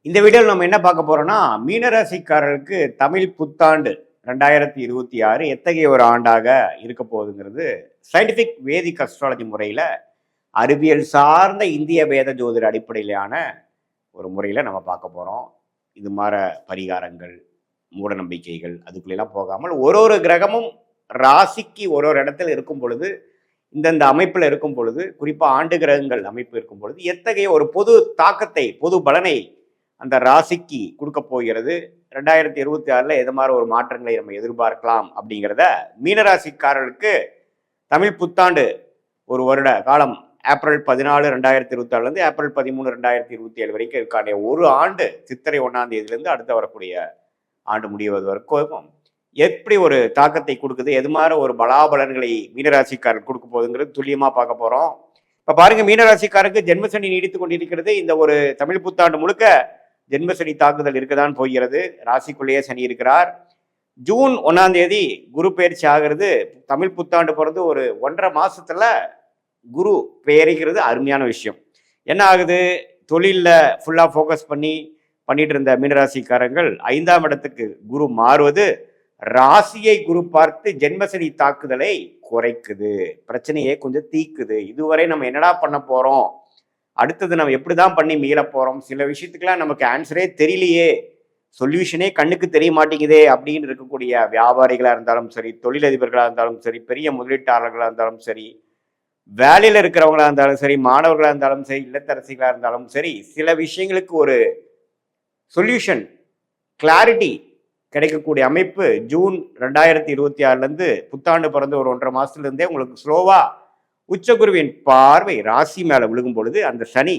இந்த வீடியோவில் நம்ம என்ன பார்க்க போறோம்னா, மீனராசிக்காரர்களுக்கு தமிழ் புத்தாண்டு 2026 எத்தகைய ஒரு ஆண்டாக இருக்க போகுதுங்கிறது சயின்டிஃபிக் வேதிக் அஸ்ட்ராலஜி முறையில் அறிவியல் சார்ந்த இந்திய வேத ஜோதிட அடிப்படையிலான ஒரு முறையில் நம்ம பார்க்க போகிறோம். இது மாதிரி பரிகாரங்கள், மூட நம்பிக்கைகள் அதுக்குள்ளெல்லாம் போகாமல் ஒரு ஒரு கிரகமும் ராசிக்கு ஒரு ஒரு இடத்துல இருக்கும் பொழுது, இந்தந்த அமைப்பில் இருக்கும் பொழுது, குறிப்பாக ஆண்டு கிரகங்கள் அமைப்பு இருக்கும் பொழுது எத்தகைய ஒரு பொது தாக்கத்தை, பொது பலனை அந்த ராசிக்கு கொடுக்க போகிறது, 2026 எது மாதிரி ஒரு மாற்றங்களை நம்ம எதிர்பார்க்கலாம் அப்படிங்கிறத மீனராசிக்காரர்களுக்கு தமிழ் புத்தாண்டு ஒரு வருட காலம் ஏப்ரல் 14 2024 ஏப்ரல் 13 2027 வரைக்கும் இருக்கான ஒரு ஆண்டு சித்திரை 1ஆம் தேதியிலிருந்து அடுத்த வரக்கூடிய ஆண்டு முடிவது வரைக்கும் எப்படி ஒரு தாக்கத்தை கொடுக்குது, எது மாதிரி ஒரு பலாபலன்களை மீனராசிக்காரர் கொடுக்க போகுதுங்கிறது துல்லியமா பார்க்க போறோம். இப்ப பாருங்க, மீனராசிக்காரருக்கு ஜென்மசனி நீடித்து கொண்டிருக்கிறது. இந்த ஒரு தமிழ் புத்தாண்டு முழுக்க ஜென்மசனி தாக்குதல் இருக்கதான் போகிறது. ராசிக்குள்ளேயே சனி இருக்கிறார். ஜூன் 1ஆம் தேதி குரு பயிற்சி ஆகிறது. தமிழ் புத்தாண்டு பிறந்து ஒரு 1.5 மாசத்துல குரு பெயரிக்கிறது அருமையான விஷயம். என்ன ஆகுது, தொழிலில் ஃபுல்லா ஃபோக்கஸ் பண்ணிட்டு இருந்த மீனராசிக்காரங்கள் 5ஆம் இடத்துக்கு குரு மாறுவது ராசியை குரு பார்த்து ஜென்மசனி தாக்குதலை குறைக்குது, பிரச்சனையை கொஞ்சம் தீக்குது. இதுவரை நம்ம என்னடா பண்ண போறோம், அடுத்தது நம்ம எப்படிதான் பண்ணி மீள போறோம், சில விஷயத்துக்கெல்லாம் நமக்கு ஆன்சரே தெரியலையே, சொல்யூஷனே கண்ணுக்கு தெரிய மாட்டேங்குதே அப்படின்னு இருக்கக்கூடிய வியாபாரிகளா இருந்தாலும் சரி, தொழிலதிபர்களா இருந்தாலும் சரி, பெரிய முதலீட்டாளர்களா இருந்தாலும் சரி, வேலையில இருக்கிறவங்களா இருந்தாலும் சரி, மாணவர்களா இருந்தாலும் சரி, இல்லத்தரசிகளா இருந்தாலும் சரி, சில விஷயங்களுக்கு ஒரு சொல்யூஷன், கிளாரிட்டி கிடைக்கக்கூடிய அமைப்பு ஜூன் 2026 புத்தாண்டு பிறந்து ஒரு 1.5 மாசத்துல இருந்தே உங்களுக்கு ஸ்லோவா உச்சகுருவின் பார்வை ராசி மேல விழுகும் பொழுது, அந்த சனி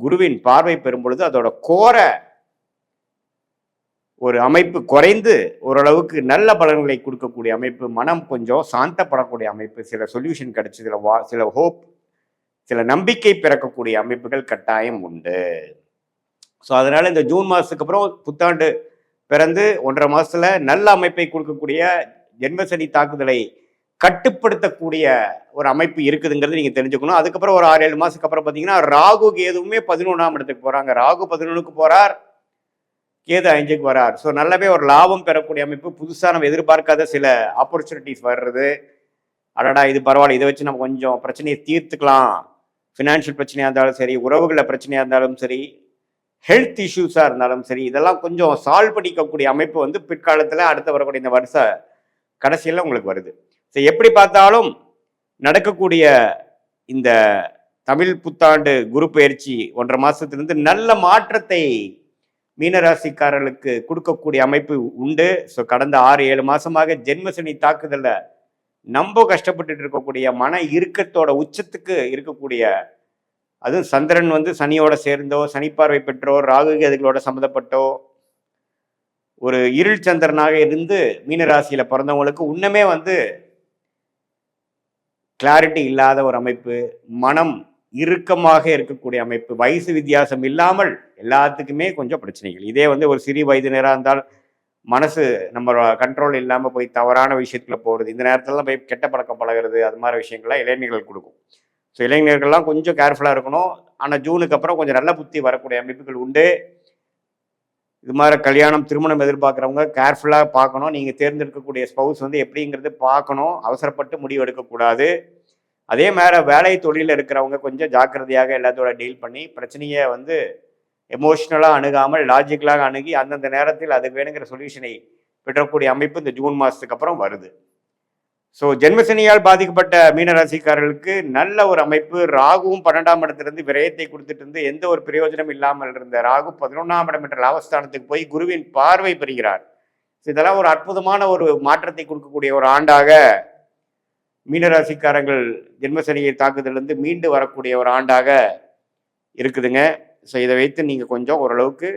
குருவின் பார்வை பெறும் பொழுது அதோட கோர ஒரு அமைப்பு குறைந்து ஓரளவுக்கு நல்ல பலன்களை கொடுக்கக்கூடிய அமைப்பு, மனம் கொஞ்சம் சாந்தப்படக்கூடிய அமைப்பு, சில சொல்யூஷன் கிடைச்சி, சில ஹோப், சில நம்பிக்கை பிறக்கக்கூடிய அமைப்புகள் கட்டாயம் உண்டு. ஸோ அதனால இந்த ஜூன் மாசத்துக்கு அப்புறம் புத்தாண்டு பிறந்து 1.5 மாசத்துல நல்ல அமைப்பை கொடுக்கக்கூடிய ஜென்மசனி தாக்குதலை கட்டுப்படுத்தக்கூடிய ஒரு அமைப்பு இருக்குதுங்கிறது நீங்க தெரிஞ்சுக்கணும். அதுக்கப்புறம் ஒரு 6-7 மாசத்துக்கு அப்புறம் பார்த்தீங்கன்னா ராகு கேதுவுமே 11ஆம் இடத்துக்கு போறாங்க. ராகு 11க்கு போறார், கேது 5க்கு வரார். ஸோ நல்லாவே ஒரு லாபம் பெறக்கூடிய அமைப்பு, புதுசாக நம்ம எதிர்பார்க்காத சில ஆப்பர்ச்சுனிட்டிஸ் வர்றது. அடடா இது பரவாயில்ல, இதை வச்சு நம்ம கொஞ்சம் பிரச்சனையை தீர்த்துக்கலாம். ஃபினான்ஷியல் பிரச்சனையாக இருந்தாலும் சரி, உறவுகளில் பிரச்சனையாக இருந்தாலும் சரி, ஹெல்த் இஷ்யூஸாக இருந்தாலும் சரி, இதெல்லாம் கொஞ்சம் சால்வ் பண்ணிக்கக்கூடிய அமைப்பு பிற்காலத்தில் அடுத்த வரக்கூடிய இந்த வருஷ கடைசியில் உங்களுக்கு வருது. ஸோ எப்படி பார்த்தாலும் நடக்கக்கூடிய இந்த தமிழ் புத்தாண்டு குரு பயிற்சி 1.5 மாசத்திலிருந்து நல்ல மாற்றத்தை மீனராசிக்காரர்களுக்கு கொடுக்கக்கூடிய அமைப்பு உண்டு. ஸோ கடந்த 6-7 மாசமாக ஜென்மசனி தாக்குதல்ல நம்ம கஷ்டப்பட்டு இருக்கக்கூடிய மன இறுக்கத்தோட உச்சத்துக்கு இருக்கக்கூடிய, அதுவும் சந்திரன் சனியோட சேர்ந்தோ, சனிப்பார்வை பெற்றோ, ராகு கேதுகளோட சம்மந்தப்பட்டோ ஒரு இருள் சந்திரனாக இருந்து மீனராசியில பிறந்தவங்களுக்கு இன்னுமே கிளாரிட்டி இல்லாத ஒரு அமைப்பு, மனம் இறுக்கமாக இருக்கக்கூடிய அமைப்பு, வயசு வித்தியாசம் இல்லாமல் எல்லாத்துக்குமே கொஞ்சம் பிரச்சனைகள். இதே ஒரு சிறிய வயதினராக இருந்தால் மனசு நம்ம கண்ட்ரோல் இல்லாமல் போய் தவறான விஷயத்துல போகிறது, இந்த நேரத்துலலாம் போய் கெட்ட பழக்கம் பழகிறது, அது மாதிரி விஷயங்கள்லாம் இளைஞர்கள் கொடுக்கும். ஸோ இளைஞர்கள்லாம் கொஞ்சம் கேர்ஃபுல்லாக இருக்கணும். ஆனால் ஜூனுக்கு அப்புறம் கொஞ்சம் நல்ல புத்தி வரக்கூடிய அமைப்புகள் உண்டு. இது மாதிரி கல்யாணம், திருமணம் எதிர்பார்க்குறவங்க கேர்ஃபுல்லாக பார்க்கணும். நீங்கள் தேர்ந்தெடுக்கக்கூடிய ஸ்பவுஸ் எப்படிங்கிறது பார்க்கணும். அவசரப்பட்டு முடிவு எடுக்கக்கூடாது. அதே மாதிரி வேலை தொழிலில் இருக்கிறவங்க கொஞ்சம் ஜாக்கிரதையாக எல்லாத்தோட டீல் பண்ணி பிரச்சனையை எமோஷ்னலாக அணுகாமல் லாஜிக்கலாக அணுகி அந்தந்த நேரத்தில் அதுக்கு வேணுங்கிற சொல்யூஷனை பெற்றக்கூடிய அமைப்பு இந்த ஜூன் மாதத்துக்கு அப்புறம் வருது. ஸோ ஜென்மசனியால் பாதிக்கப்பட்ட மீனராசிக்காரர்களுக்கு நல்ல ஒரு அமைப்பு. ராகுவும் 12ஆம் இடத்திலிருந்து விரயத்தை கொடுத்துட்டு இருந்து எந்த ஒரு பிரயோஜனம் இல்லாமல் இருந்த ராகு 11ஆம் இடம் என்ற லாபஸ்தானத்துக்கு போய் குருவின் பார்வை பெறுகிறார். இதெல்லாம் ஒரு அற்புதமான ஒரு மாற்றத்தை கொடுக்கக்கூடிய ஒரு ஆண்டாக மீனராசிக்காரங்கள் ஜென்மசனியை தாக்குதலிருந்து மீண்டு வரக்கூடிய ஒரு ஆண்டாக இருக்குதுங்க. ஸோ இதை வைத்து நீங்கள் கொஞ்சம் ஓரளவுக்கு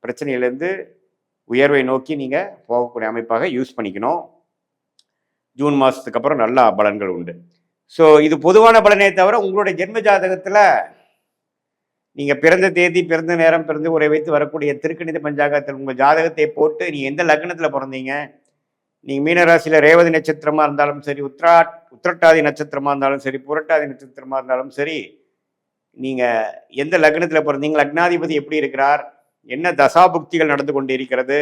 பிரச்சனையிலேருந்து உயர்வை நோக்கி நீங்கள் போகக்கூடிய அமைப்பாக யூஸ் பண்ணிக்கணும். ஜூன் மாதத்துக்கு அப்புறம் நல்ல பலன்கள் உண்டு. ஸோ இது பொதுவான பலனே தவிர உங்களுடைய ஜென்ம ஜாதகத்தில் நீங்கள் பிறந்த தேதி, பிறந்த நேரம், பிறந்த உரை வைத்து வரக்கூடிய திருக்கணித பஞ்சாங்கத்தில் உங்கள் ஜாதகத்தை போட்டு நீங்கள் எந்த லக்னத்தில் பிறந்தீங்க, நீங்கள் மீனராசியில் ரேவதி நட்சத்திரமாக இருந்தாலும் சரி, உத்திரட்டாதி நட்சத்திரமாக இருந்தாலும் சரி, புரட்டாதி நட்சத்திரமாக இருந்தாலும் சரி, நீங்கள் எந்த லக்னத்தில் பிறந்தீங்க, லக்னாதிபதி எப்படி இருக்கிறார், என்ன தசாபுக்திகள் நடந்து கொண்டு இருக்கிறது,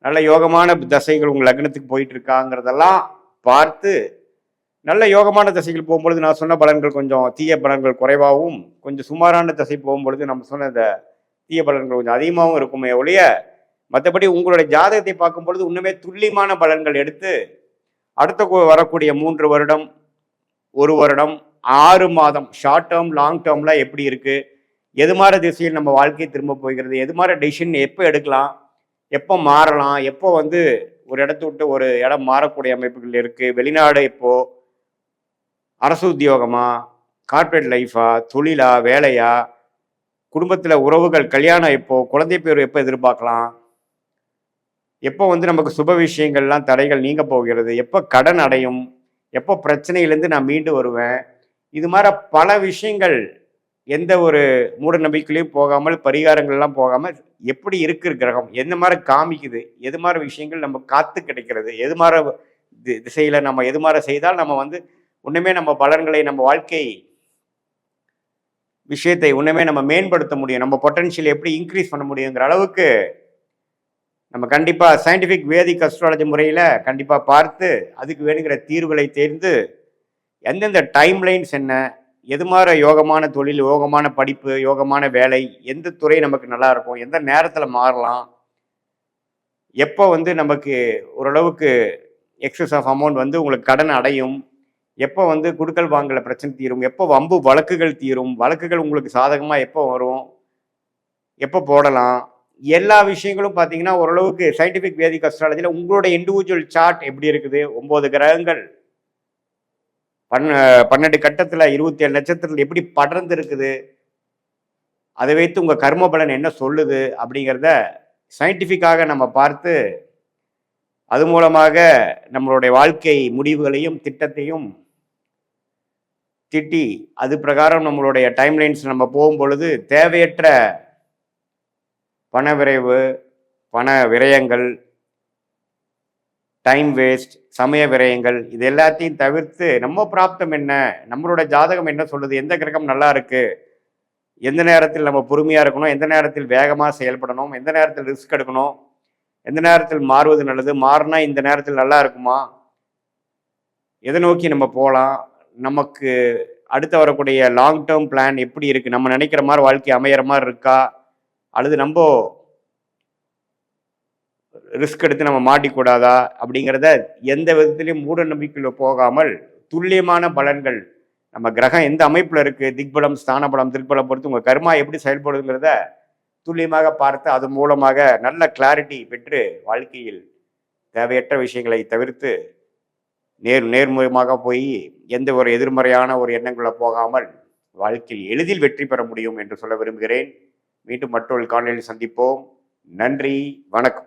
நல்ல யோகமான தசைகள் உங்கள் லக்னத்துக்கு போயிட்டு இருக்காங்கிறதெல்லாம் பார்த்து, நல்ல யோகமான தசைகள் போகும்பொழுது நான் சொன்ன பலன்கள் கொஞ்சம் தீய பலன்கள் குறைவாகவும், கொஞ்சம் சுமாரான தசை போகும்பொழுது நம்ம சொன்ன இந்த தீய பலன்கள் கொஞ்சம் அதிகமாகவும் இருக்குமே ஒழிய, மற்றபடி உங்களுடைய ஜாதகத்தை பார்க்கும் பொழுது இன்னுமே துல்லியமான பலன்கள் எடுத்து அடுத்த வரக்கூடிய 3 வருடம், 1 வருடம், 6 மாதம், ஷார்ட் டேர்ம் லாங் டேர்ம்ல எப்படி இருக்கு, எது மாதிரி திசையில் நம்ம வாழ்க்கை திரும்ப போகிறது, எது மாதிரி டெசிஷன் எப்போ எடுக்கலாம், எப்போ மாறலாம், எப்போ வந்து ஒரு இடத்த விட்டு ஒரு இடம் மாறக்கூடிய அமைப்புகள் இருக்கு, வெளிநாடு இப்போ, அரசு உத்தியோகமா, கார்ப்பரேட் லைஃபா, தொழிலா, வேலையா, குடும்பத்தில் உறவுகள், கல்யாணம் எப்போ, குழந்தை பேர் எப்போ எதிர்பார்க்கலாம், எப்போ வந்து நமக்கு சுப விஷயங்கள்லாம் தடைகள் நீங்க போகிறது, எப்போ கடன் அடையும், எப்போ பிரச்சனையிலேருந்து நான் மீண்டு வருவேன், இது மாதிரி பல விஷயங்கள் எந்த ஒரு மூட நம்பிக்கையிலையும் போகாமல், பரிகாரங்கள்லாம் போகாமல், எப்படி இருக்கு கிரகம், எந்த மாதிரி காமிக்குது, எது மாதிரி விஷயங்கள் நம்ம காத்து கிடைக்கிறது, எது மாதிரி திசையில நம்ம எது மாதிரி செய்தால் நம்ம வந்து உண்மையுமே நம்ம பலன்களை நம்ம வாழ்க்கை விஷயத்தை உண்மையுமே நம்ம மேம்படுத்த முடியும், நம்ம பொட்டன்ஷியல் எப்படி இன்க்ரீஸ் பண்ண முடியுங்கிற அளவுக்கு நம்ம கண்டிப்பாக சயின்டிஃபிக் வேதிக் அஸ்ட்ராலஜி முறையில் கண்டிப்பாக பார்த்து அதுக்கு வேணுங்கிற தீர்வுகளை தேர்ந்து எந்தெந்த டைம்லைன்ஸ் என்ன, எது மாதிரி யோகமான தொழில், யோகமான படிப்பு, யோகமான வேலை, எந்த துறை நமக்கு நல்லா இருக்கும், எந்த நேரத்தில் மாறலாம், எப்போ வந்து நமக்கு ஓரளவுக்கு எக்ஸஸ் ஆஃப் அமௌண்ட் வந்து உங்களுக்கு கடன் அடையும், எப்போ வந்து குடுக்கல் வாங்கல பிரச்சனை தீரும், எப்போ வம்பு வழக்குகள் தீரும், வழக்குகள் உங்களுக்கு சாதகமாக எப்போ வரும், எப்போ போடலாம், எல்லா விஷயங்களும் பார்த்தீங்கன்னா ஓரளவுக்கு சயின்டிஃபிக் வேதிக் அஸ்ட்ராலஜியில் உங்களுடைய இண்டிவிஜுவல் சார்ட் எப்படி இருக்குது, 9 கிரகங்கள் 12 கட்டத்தில் 27 நட்சத்திரத்தில் எப்படி படர்ந்து இருக்குது, அதை வைத்து உங்கள் கர்ம பலன் என்ன சொல்லுது அப்படிங்கிறத சயின்டிஃபிக்காக நம்ம பார்த்து அது மூலமாக நம்மளுடைய வாழ்க்கை முடிவுகளையும் திட்டத்தையும் திட்டி அது பிரகாரம் நம்மளுடைய டைம்லைன்ஸ் நம்ம போகும் பொழுது தேவையற்ற பண விரைவு, பண விரயங்கள், டைம் வேஸ்ட், சமய விரயங்கள், இது எல்லாத்தையும் தவிர்த்து நம்ம பிராப்தம் என்ன, நம்மளோட ஜாதகம் என்ன சொல்லுது, எந்த கிரகம் நல்லா இருக்கு, எந்த நேரத்தில் நம்ம பொறுமையாக இருக்கணும், எந்த நேரத்தில் வேகமாக செயல்படணும், எந்த நேரத்தில் ரிஸ்க் எடுக்கணும், எந்த நேரத்தில் மாறுவது நல்லது, மாறினா இந்த நேரத்தில் நல்லா இருக்குமா, எதை நோக்கி நம்ம போகலாம், நமக்கு அடுத்து வரக்கூடிய லாங் டேர்ம் பிளான் எப்படி இருக்குது, நம்ம நினைக்கிற மாதிரி வாழ்க்கை அமையிற மாதிரி இருக்கா, அல்லது நம்ம ரிஸ்க் எடுத்து நம்ம மாட்டிக்கூடாதா அப்படிங்கிறத எந்த விதத்திலையும் மூட நம்பிக்கையில் போகாமல் துல்லியமான பலன்கள், நம்ம கிரகம் எந்த அமைப்பில் இருக்குது, திக்பலம், ஸ்தானபலம், திருப்பலம் பொறுத்து உங்கள் கர்மா எப்படி செயல்படுங்கிறத துல்லியமாக பார்த்து அது மூலமாக நல்ல கிளாரிட்டி பெற்று வாழ்க்கையில் தேவையற்ற விஷயங்களை தவிர்த்து நேர்முகமாக போய் எந்த ஒரு எதிர்மறையான ஒரு எண்ணங்களை போகாமல் வாழ்க்கையில் எளிதில் வெற்றி பெற முடியும் என்று சொல்ல விரும்புகிறேன். மீண்டும் மற்றொரு காணொலியில் சந்திப்போம். நன்றி, வணக்கம்.